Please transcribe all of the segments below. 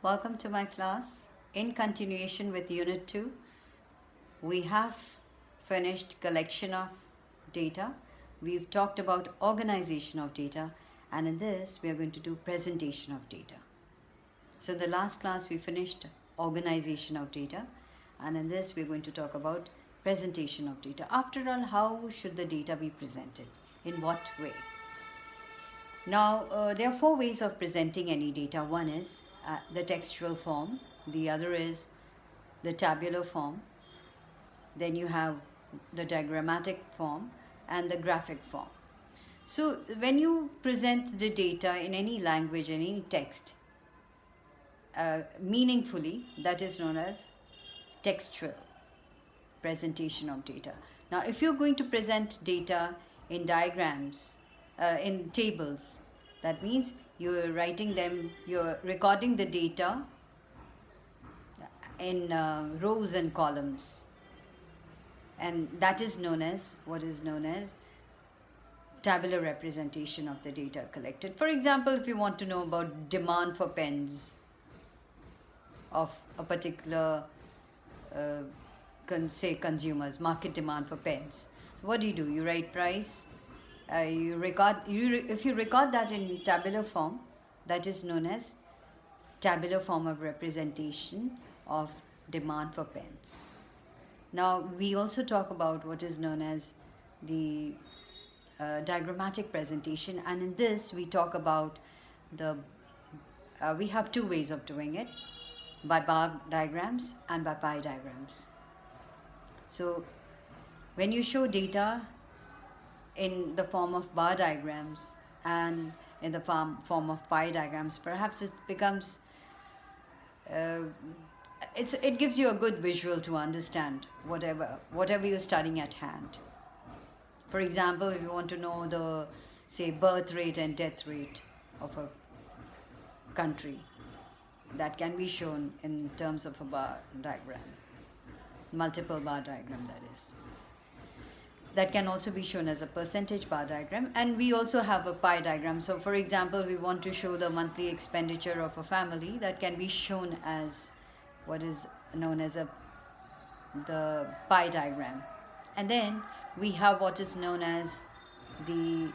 Welcome to my class. In continuation with Unit 2, we have finished collection of data. We've talked about organization of data, and in this we are going to do presentation of data. So in the last class we finished organization of data, and in this we're going to talk about presentation of data. After all, how should the data be presented? In what way? Now, there are four ways of presenting any data. One is the textual form, the other is the tabular form, then you have the diagrammatic form and the graphic form. So when you present the data in any language, in any text, meaningfully, that is known as textual presentation of data. Now, if you're going to present data in diagrams, in tables, that means you're writing them, you're recording the data in rows and columns, and that is known as what is known as tabular representation of the data collected. For example, if you want to know about demand for pens of a particular say consumers, market demand for pens, so what do? You write price. If you record that in tabular form, that is known as tabular form of representation of demand for pens. Now we also talk about what is known as the diagrammatic presentation, and in this we talk about the we have two ways of doing it, by bar diagrams and by pie diagrams. So when you show data in the form of bar diagrams and in the form of pie diagrams, perhaps it becomes it gives you a good visual to understand whatever you're studying at hand. For example, if you want to know the, say, birth rate and death rate of a country, that can be shown in terms of a bar diagram, multiple bar diagram, that is. That can also be shown as a percentage bar diagram, and we also have a pie diagram. So for example, we want to show the monthly expenditure of a family, that can be shown as what is known as the pie diagram. And then we have what is known as the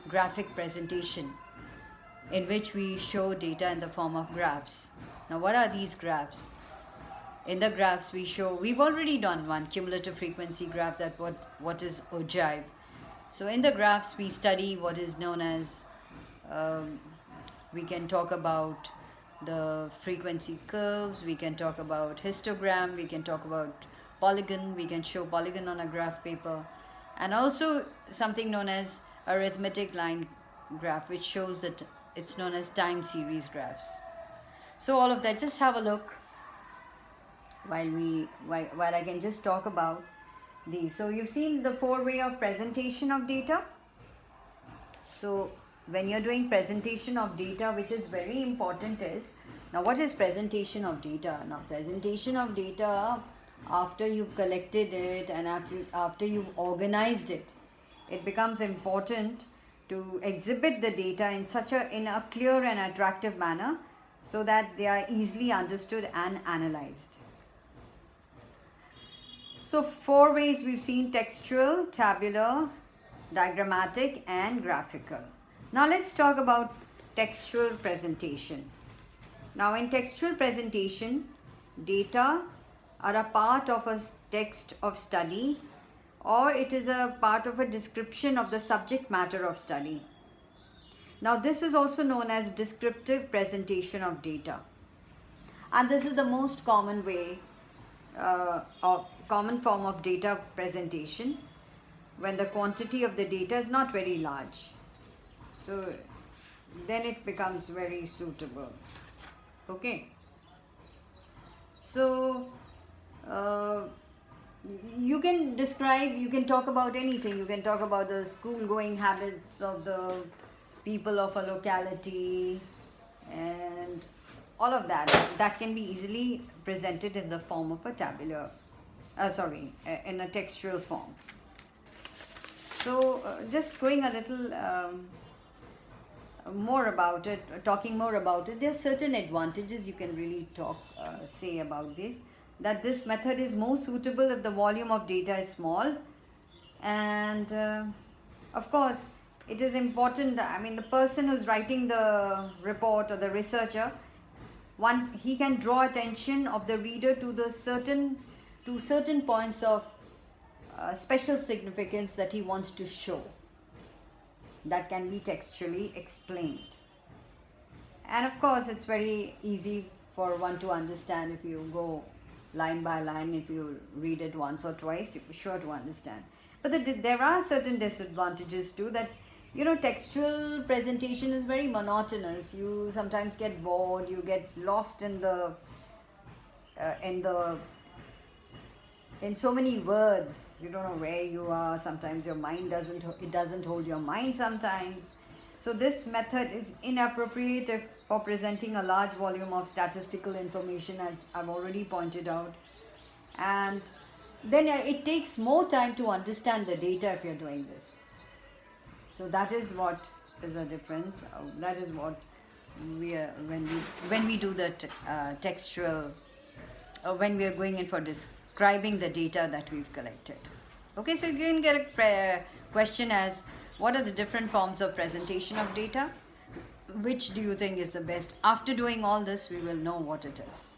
graphic presentation, in which we show data in the form of graphs. Now what are these graphs? In the graphs we've already done one cumulative frequency graph, that what is ogive. So in the graphs we study what is known as, we can talk about the frequency curves, we can talk about histogram, we can talk about polygon, we can show polygon on a graph paper, and also something known as arithmetic line graph, which shows that it's known as time series graphs. So all of that, just have a look while I can just talk about these. So you've seen the four way of presentation of data. So when you're doing presentation of data, which is very important, is, now what is presentation of data? Now presentation of data, after you've collected it and after you've organized it, it becomes important to exhibit the data in a clear and attractive manner, so that they are easily understood and analyzed. So four ways we've seen: textual, tabular, diagrammatic and graphical. Now let's talk about textual presentation. Now in textual presentation, data are a part of a text of study, or it is a part of a description of the subject matter of study. Now this is also known as descriptive presentation of data, and this is the most common way common form of data presentation, when the quantity of the data is not very large. So then it becomes very suitable. Okay. So you can talk about anything. You can talk about the school going habits of the people of a locality, and all of that can be easily presented in the form of a tabular in a textual form. So just going a little more about it, talking more about it, there are certain advantages you can really say about this. That this method is more suitable if the volume of data is small, and of course it is important. I mean, the person who's writing the report or the researcher, he can draw attention of the reader to certain points of special significance that he wants to show, that can be textually explained. And of course it's very easy for one to understand if you go line by line. If you read it once or twice, you're sure to understand. But there are certain disadvantages too, that textual presentation is very monotonous. You sometimes get bored, you get lost in so many words, you don't know where you are. Sometimes your mind doesn't hold your mind sometimes. So this method is inappropriate for presenting a large volume of statistical information, as I've already pointed out. And then it takes more time to understand the data if you're doing this. So that is what is a difference. That is what we are when we do the textual, when we are going in for describing the data that we've collected. Okay, so you can get a question as, what are the different forms of presentation of data? Which do you think is the best? After doing all this, we will know what it is.